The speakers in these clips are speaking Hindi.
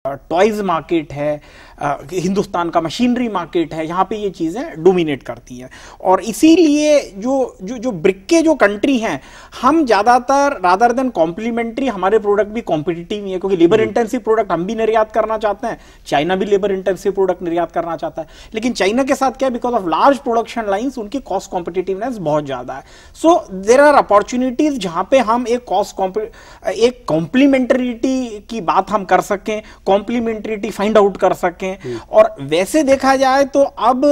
टॉयज मार्केट है, हिंदुस्तान का मशीनरी मार्केट है, यहाँ पे ये चीजें डोमिनेट करती हैं। और इसीलिए जो ब्रिक के जो कंट्री हैं, हम ज्यादातर रादर देन कॉम्प्लीमेंट्री, हमारे प्रोडक्ट भी कॉम्पिटिटिव ही है, क्योंकि लेबर इंटेंसिव प्रोडक्ट हम भी निर्यात करना चाहते हैं, चाइना भी लेबर इंटेंसिव प्रोडक्ट निर्यात करना चाहता है। लेकिन चाइना के साथ क्या है, because of large production lines उनकी कॉस्ट कॉम्पिटिटिवनेस बहुत ज्यादा है। सो देयर आर अपॉर्चुनिटीज जहां पे हम एक कॉम्प्लीमेंटरिटी की बात हम कर सकें, कॉम्प्लीमेंटरिटी फाइंड आउट कर सकें। और वैसे देखा जाए तो अब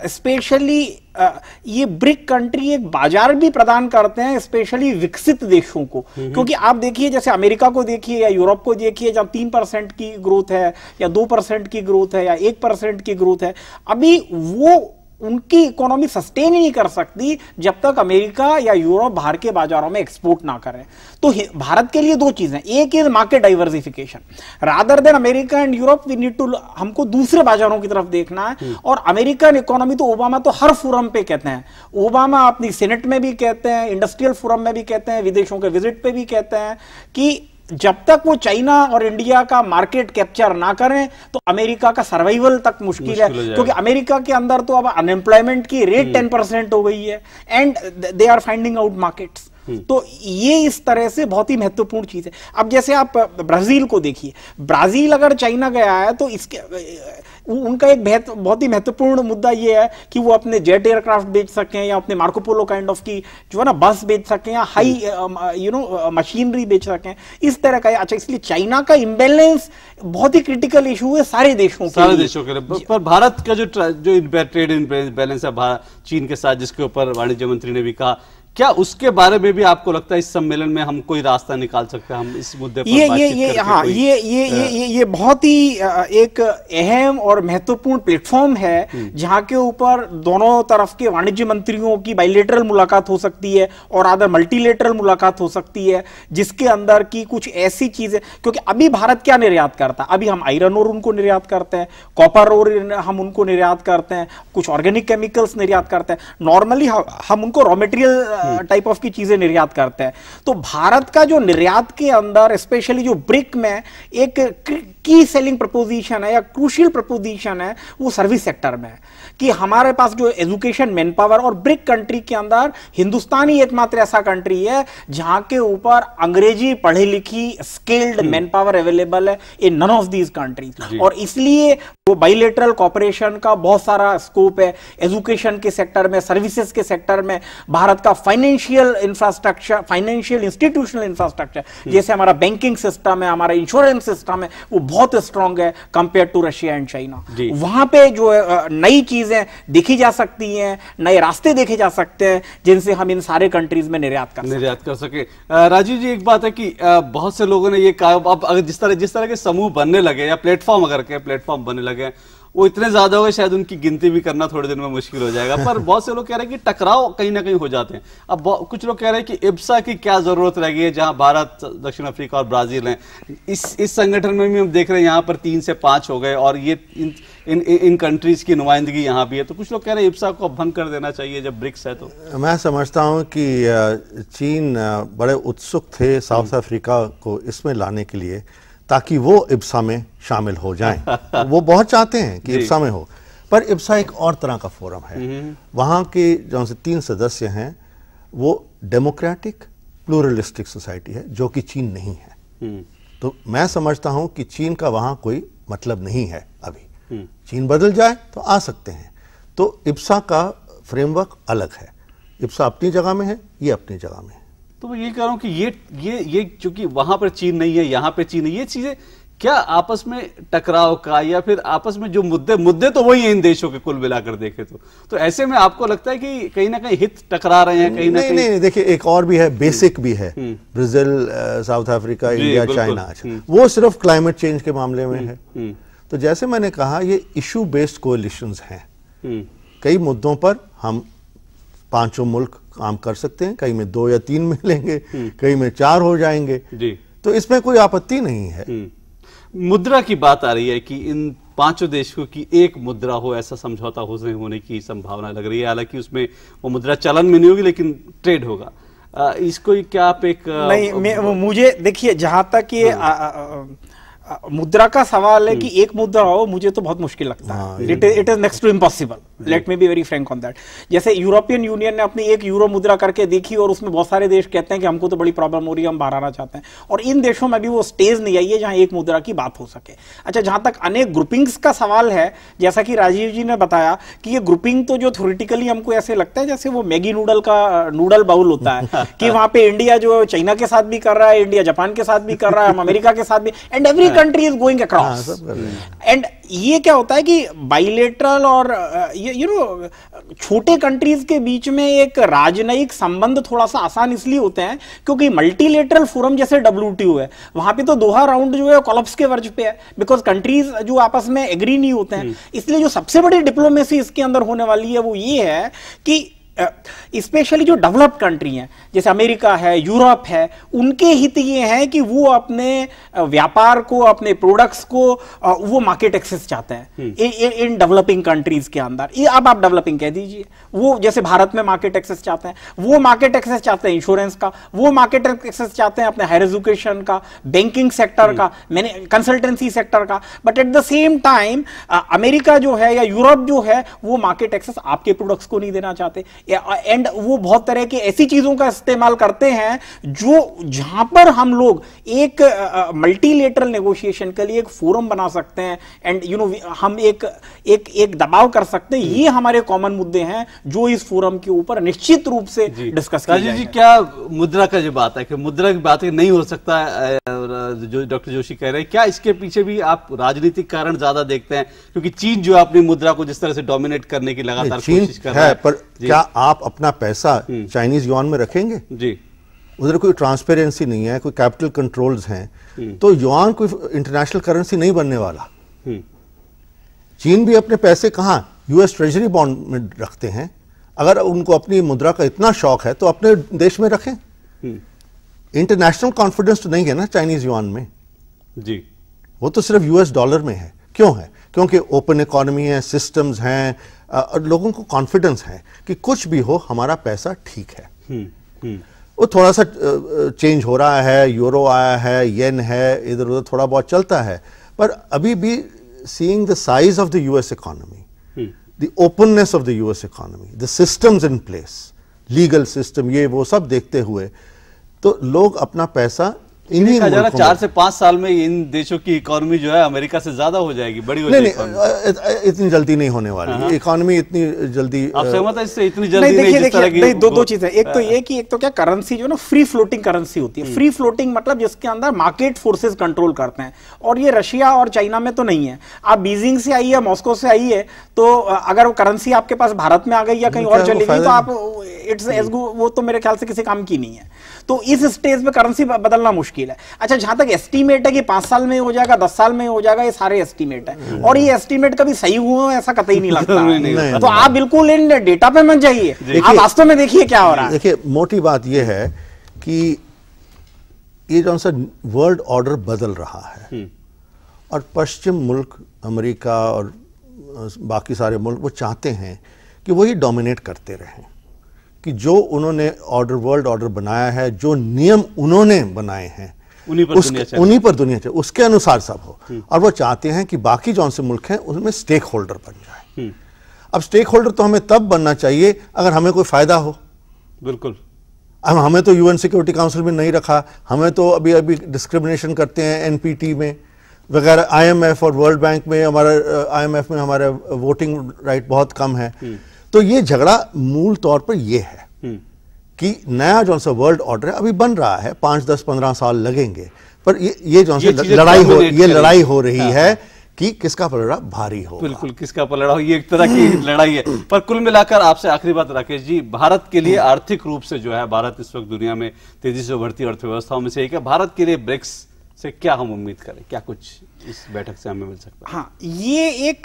स्पेशली ये ब्रिक कंट्री एक बाजार भी प्रदान करते हैं स्पेशली विकसित देशों को, क्योंकि आप देखिए जैसे अमेरिका को देखिए या यूरोप को देखिए, जब 3% की ग्रोथ है या 2% की ग्रोथ है या 1% की ग्रोथ है, अभी वो उनकी इकोनॉमी सस्टेन ही नहीं कर सकती जब तक अमेरिका या यूरोप बाहर के बाजारों में एक्सपोर्ट ना करें। तो भारत के लिए दो चीजें, एक is market diversification, rather than America and Europe we need to, हमको दूसरे बाजारों की तरफ देखना है। और अमेरिकन इकोनॉमी तो ओबामा तो हर फोरम पे कहते हैं, ओबामा अपनी सेनेट में भी कहते हैं, इंडस्ट्रियल फोरम में भी कहते हैं, विदेशों के विजिट पे भी कहते हैं कि जब तक वो चाइना और इंडिया का मार्केट कैप्चर ना करें तो अमेरिका का सर्वाइवल तक मुश्किल है, क्योंकि अमेरिका के अंदर तो अब अनएम्प्लॉयमेंट की रेट 10% हो गई है and they are finding out markets. तो ये इस तरह से बहुत ही महत्वपूर्ण चीज है। अब जैसे आप ब्राजील को देखिए, ब्राजील अगर चाइना गया है तो इसके उनका एक बहुत ही महत्वपूर्ण मुद्दा ये है कि वो अपने जेट एयरक्राफ्ट बेच सकें या अपने मार्कोपोलो काइंड ऑफ की जो है ना बस बेच सकें या हाई मशीनरी बेच सकें, इस तरह का। अच्छा, इसलिए चाइना का इम्बैलेंस बहुत ही क्रिटिकल इशू है सारे देशों के लिए। पर भारत का जो ट्रेड इम्बैलेंस है चीन के साथ, जिसके ऊपर वाणिज्य मंत्री ने भी कहा, क्या उसके बारे में भी आपको लगता है इस सम्मेलन में हम कोई रास्ता निकाल सकते हैं, हम इस मुद्दे पर ये बहुत ही एक अहम और महत्वपूर्ण प्लेटफॉर्म है जहां के ऊपर दोनों तरफ के वाणिज्य मंत्रियों की बाइलेटरल मुलाकात हो सकती है और अदर मल्टीलेटरल मुलाकात हो सकती है, जिसके अंदर की कुछ ऐसी चीजें, क्योंकि अभी भारत क्या निर्यात करता है, अभी हम आयरन ओर उनको निर्यात करते हैं, कॉपर ओर हम उनको निर्यात करते हैं, कुछ ऑर्गेनिक केमिकल्स निर्यात करते हैं, नॉर्मली हम उनको रॉ मटेरियल टाइप ऑफ की चीजें निर्यात करते हैं। तो भारत का जो निर्यात के अंदर स्पेशली जो ब्रिक में एक की सेलिंग प्रपोजिशन है या क्रूशियल प्रपोजिशन है, वो सर्विस सेक्टर में है कि हमारे पास जो एजुकेशन मैन पावर, और ब्रिक कंट्री के अंदर हिंदुस्तान ही एकमात्र ऐसा कंट्री है जहां के ऊपर अंग्रेजी पढ़ी लिखी स्किल्ड मैन पावर अवेलेबल है इन नन ऑफ दीज कंट्रीज। और इसलिए वो बाइलेटरल कॉपरेशन का बहुत सारा स्कोप है एजुकेशन के सेक्टर में, सर्विसेज के सेक्टर में। भारत का financial infrastructure, financial institutional infrastructure, जैसे हमारा बैंकिंग सिस्टम है, हमारा इंश्योरेंस सिस्टम है, वो बहुत स्ट्रांग है compare to Russia and China. वहां पे जो नई चीजें देखी जा सकती हैं, नए रास्ते देखे जा सकते हैं जिनसे हम इन सारे कंट्रीज में निर्यात कर सके। राजीव जी, एक बात है कि बहुत से लोगों ने ये कहा, अब अगर जिस तरह के समूह बनने लगे या प्लेटफॉर्म अगर के प्लेटफॉर्म बनने लगे, वो इतने ज्यादा हो गए शायद उनकी गिनती भी करना थोड़े दिन में मुश्किल हो जाएगा। पर बहुत से लोग कह रहे हैं कि टकराव कहीं ना कहीं हो जाते हैं। अब कुछ लोग कह रहे हैं कि इब्सा की क्या जरूरत रह गई है, जहां भारत, दक्षिण अफ्रीका और ब्राजील हैं। इस संगठन में भी हम देख रहे हैं यहाँ पर 3 से 5 हो गए और ये इन कंट्रीज की नुमाइंदगी यहाँ भी है। तो कुछ लोग कह रहे हैं इब्सा को भंग कर देना चाहिए जब ब्रिक्स है। तो मैं समझता हूँ कि चीन बड़े उत्सुक थे साउथ अफ्रीका को इसमें लाने के लिए ताकि वो इब्सा में शामिल हो जाएं। वो बहुत चाहते हैं कि इब्सा में हो, पर इब्सा एक और तरह का फोरम है। वहाँ के जो 3 सदस्य हैं वो डेमोक्रेटिक प्लूरलिस्टिक सोसाइटी है, जो कि चीन नहीं है। तो मैं समझता हूँ कि चीन का वहाँ कोई मतलब नहीं है अभी। चीन बदल जाए तो आ सकते हैं। तो इब्सा का फ्रेमवर्क अलग है, इब्सा अपनी जगह में है, ये अपनी जगह में है। तो मैं ये कह रहा हूं कि ये चूंकि वहां पर चीन नहीं है, यहां पे चीन है, ये चीजें क्या आपस में टकराव का या फिर आपस में जो मुद्दे तो वही हैं इन देशों के कुल मिलाकर देखे तो ऐसे में आपको लगता है कि कहीं ना कहीं हित टकरा रहे हैं कहीं ना कहीं? नहीं, देखिए एक और भी है, बेसिक भी है। Brazil, south Africa, India, China, वो सिर्फ क्लाइमेट चेंज के मामले में है। तो जैसे मैंने कहा, ये इशू बेस्ड कोलिशंस हैं। कई मुद्दों पर हम 5 मुल्क काम कर सकते हैं, कहीं में 2 या 3 मिलेंगे, कहीं में 4 हो जाएंगे जी। तो इसमें कोई आपत्ति नहीं है। मुद्रा की बात आ रही है कि इन 5 देशों की एक मुद्रा हो, ऐसा समझौता होने की संभावना लग रही है। हालांकि उसमें वो मुद्रा चलन में नहीं होगी लेकिन ट्रेड होगा। इसको क्या आप एक नहीं, मुझे देखिए जहां तक ये मुद्रा का सवाल है कि एक मुद्रा हो, मुझे तो बहुत मुश्किल लगता है। It is next to impossible, let me be very frank on that. जैसे यूरोपियन यूनियन ने अपनी एक यूरो मुद्रा करके देखी और उसमें बहुत सारे देश कहते हैं कि हमको तो बड़ी प्रॉब्लम हो रही है, हम बाहर आना चाहते हैं, और इन देशों में भी वो स्टेज नहीं आई है जहां एक मुद्रा की बात हो सके। अच्छा, जहां तक अनेक ग्रुपिंग्स का सवाल है, जैसा कि राजीव जी ने बताया कि ये ग्रुपिंग तो जो थ्योरेटिकली हमको ऐसे लगता है जैसे वो मैगी नूडल का नूडल बाउल होता है कि वहां पे इंडिया जो चाइना के साथ भी कर रहा है, इंडिया जापान के साथ भी कर रहा है, हम अमेरिका के साथ भी, and every country is going across. And ये क्या होता है कि बाइलेटरल और यू नो छोटे कंट्रीज के बीच में एक राजनयिक संबंध थोड़ा सा आसान इसलिए होते हैं क्योंकि मल्टीलेटरल फोरम जैसे WTO है, वहां पे तो दोहा राउंड जो है कोलैप्स के वर्ज पे है, बिकॉज कंट्रीज जो आपस में एग्री नहीं होते हैं। इसलिए जो सबसे बड़ी डिप्लोमेसी इसके अंदर होने वाली है वो ये है कि स्पेशली जो डेवलप्ड कंट्री हैं जैसे अमेरिका है, यूरोप है, उनके हित ये हैं कि वो अपने व्यापार को, अपने प्रोडक्ट्स को वो मार्केट एक्सेस चाहते हैं इन डेवलपिंग कंट्रीज के अंदर। ये अब आप डेवलपिंग कह दीजिए, वो जैसे भारत में मार्केट एक्सेस चाहते हैं, वो मार्केट एक्सेस चाहते हैं इंश्योरेंस का, वो मार्केट एक्सेस चाहते हैं अपने हायर एजुकेशन का, बैंकिंग सेक्टर का, मैंने कंसल्टेंसी सेक्टर का। But at the same time America जो है या यूरोप जो है वो मार्केट एक्सेस आपके प्रोडक्ट्स को नहीं देना चाहते, एंड वो बहुत तरह की ऐसी चीजों का इस्तेमाल करते हैं जो जहां पर हम लोग एक मल्टीलेटरल नेगोशिएशन के लिए एक फोरम बना सकते हैं, एंड यू नो हम एक दबाव कर सकते हैं। ये हमारे कॉमन मुद्दे हैं जो इस फोरम के ऊपर निश्चित रूप से डिस्कस किया जाएगा। जी, क्या मुद्रा का जो बात है कि मुद्रा की बात नहीं हो सकता, जो डॉक्टर जोशी कह रहे हैं, क्या इसके पीछे भी आप राजनीतिक कारण ज्यादा देखते हैं? क्योंकि चीन जो अपनी मुद्रा को जिस तरह से डोमिनेट करने की लगातार कोशिश कर रहा है, पर क्या आप अपना पैसा चाइनीज युआन में रखेंगे? जी, उधर कोई ट्रांसपेरेंसी नहीं है, कोई कैपिटल कंट्रोल्स हैं, तो युआन कोई इंटरनेशनल करेंसी नहीं बनने वाला। चीन भी अपने पैसे कहां US ट्रेजरी बॉन्ड में रखते हैं। अगर उनको अपनी मुद्रा का इतना शौक है तो अपने देश में रखें। इंटरनेशनल कॉन्फिडेंस तो नहीं है ना चाइनीज युआन में जी, वो तो सिर्फ US डॉलर में है। क्यों है? क्योंकि ओपन इकोनॉमी है, सिस्टम्स हैं, और लोगों को कॉन्फिडेंस है कि कुछ भी हो हमारा पैसा ठीक है। वो थोड़ा सा चेंज हो रहा है, यूरो आया है, येन है, इधर उधर थोड़ा बहुत चलता है, पर अभी भी seeing the size of the US economy, the openness of the US economy, the systems in place, legal system, ये वो सब देखते हुए तो लोग अपना पैसा इन्हीं 4 से 5 साल में इन देशों की इकोनॉमी जो है अमेरिका से ज्यादा हो जाएगी, बड़ी हो जाएगी। नहीं, इतनी जल्दी नहीं होने वाली इकोनॉमी, इतनी जल्दी। आप सहमत हैं इससे? इतनी जल्दी नहीं, देखिए दो चीजें, एक तो ये कि एक तो क्या करेंसी जो है ना फ्री फ्लोटिंग करेंसी होती है। फ्री फ्लोटिंग मतलब जिसके अंदर मार्केट फोर्सेस कंट्रोल करते हैं, और ये रशिया और चाइना में तो नहीं है। आप बीजिंग से आई है, मॉस्को से आई है, तो अगर वो करेंसी आपके पास भारत में आ गई या कहीं और चली गई तो आप इट्स वो तो मेरे ख्याल से किसी काम की नहीं है। तो इस स्टेज पे करेंसी बदलना मुश्किल है। अच्छा, जहां तक एस्टीमेट है कि 5 साल में हो जाएगा, 10 साल में हो जाएगा, ये सारे एस्टीमेट है, और ये एस्टीमेट कभी सही हुए ऐसा कतई नहीं लगता। तो आप बिल्कुल इन डेटा पे मत जाइए, आप वास्तव में देखिए क्या हो रहा है। देखिए, मोटी बात ये है कि ये जो सा वर्ल्ड ऑर्डर बदल रहा है, और पश्चिम मुल्क, अमेरिका और बाकी सारे मुल्क वो चाहते हैं कि वही डोमिनेट करते रहें, कि जो उन्होंने वर्ल्ड ऑर्डर बनाया है, जो नियम उन्होंने बनाए हैं, उन्हीं पर दुनिया चले, उसके अनुसार सब हो। और वो चाहते हैं कि बाकी जौन से मुल्क हैं उनमें स्टेक होल्डर बन जाए। अब स्टेक होल्डर तो हमें तब बनना चाहिए अगर हमें कोई फायदा हो। बिल्कुल। अब हमें तो UN सिक्योरिटी काउंसिल में नहीं रखा, हमें तो अभी डिस्क्रिमिनेशन करते हैं NPT में वगैरह, IMF और वर्ल्ड बैंक में, हमारा IMF में हमारा वोटिंग राइट बहुत कम है। तो ये झगड़ा मूल तौर पर ये है कि नया जो सा वर्ल्ड ऑर्डर है अभी बन रहा है, 5, 10, 15 साल लगेंगे, पर ये जो लड़ाई हो रही है कि किसका पलड़ा भारी हो। बिल्कुल, किसका पलड़ा हो, ये एक तरह की लड़ाई है। पर कुल मिलाकर आपसे आखिरी बात राकेश जी, भारत के लिए आर्थिक रूप से जो है, भारत इस वक्त दुनिया में तेजी से बढ़ती अर्थव्यवस्थाओं में से एक है, भारत के लिए ब्रिक्स से क्या हम उम्मीद करें, क्या कुछ इस बैठक से हमें मिल सकता है? हाँ, ये एक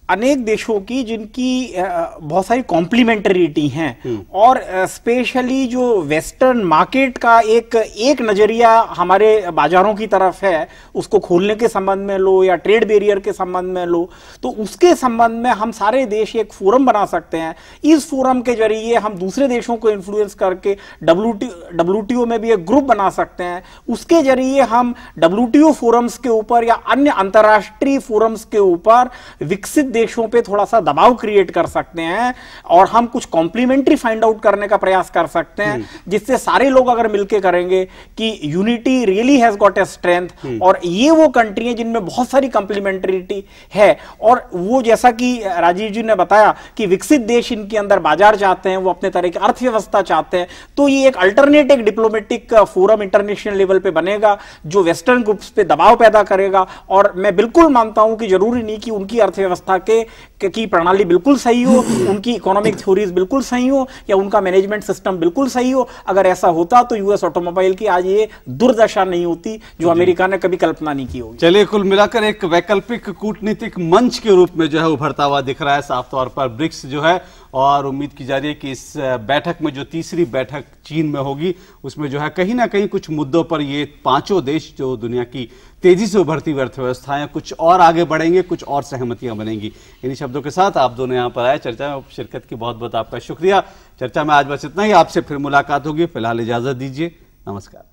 अनेक देशों की जिनकी बहुत सारी कॉम्प्लीमेंटरिटी हैं और स्पेशली जो वेस्टर्न मार्केट का एक नजरिया हमारे बाजारों की तरफ है, उसको खोलने के संबंध में लो या ट्रेड बैरियर के संबंध में लो, तो उसके संबंध में हम सारे देश एक फोरम बना सकते हैं। इस फोरम के जरिए हम दूसरे देशों को इन्फ्लुएंस करके WTO में भी एक ग्रुप बना सकते हैं। उसके जरिए हम WTO फोरम्स के ऊपर या अन्य अंतरराष्ट्रीय फोरम्स के ऊपर विकसित देशों पे थोड़ा सा दबाव क्रिएट कर सकते हैं और हम कुछ कॉम्प्लीमेंट्री फाइंड आउट करने का प्रयास कर सकते हैं, जिससे सारे लोग अगर मिलकर करेंगे कि unity really has got a strength. और ये वो कंट्री है जिनमें बहुत सारी कॉम्प्लीमेंटरिटी है, और वो जैसा कि राजीव जी ने बताया कि विकसित देश इनके अंदर बाजार चाहते हैं, वो अपने तरह की अर्थव्यवस्था चाहते हैं, तो ये एक अल्टरनेट एक डिप्लोमेटिक फोरम इंटरनेशनल लेवल पे बनेगा जो वेस्टर्न ग्रुप्स पे दबाव पैदा करेगा। और मैं बिल्कुल मानता हूं कि जरूरी नहीं कि उनकी अर्थव्यवस्था की प्रणाली बिल्कुल सही हो, उनकी इकोनॉमिक थ्योरीज बिल्कुल सही हो या उनका मैनेजमेंट सिस्टम बिल्कुल सही हो। अगर ऐसा होता तो यूएस ऑटोमोबाइल की आज ये दुर्दशा नहीं होती जो अमेरिका ने कभी कल्पना नहीं की होगी। चलिए, कुल मिलाकर एक वैकल्पिक कूटनीतिक मंच के रूप में जो है उभरता हुआ दिख रहा है साफ तौर पर ब्रिक्स जो है, और उम्मीद की जा रही है कि इस बैठक में जो तीसरी बैठक चीन में होगी उसमें जो है कहीं ना कहीं कुछ मुद्दों पर ये पांचों देश जो दुनिया की तेजी से उभरती हुई अर्थव्यवस्थाएं कुछ और आगे बढ़ेंगे, कुछ और सहमतियां बनेंगी। इन्हीं शब्दों के साथ आप दोनों यहां पर आए, चर्चा में शिरकत की बहुत बहुत आपका शुक्रिया। चर्चा में आज बस इतना ही, आपसे फिर मुलाकात होगी। फिलहाल इजाजत दीजिए, नमस्कार।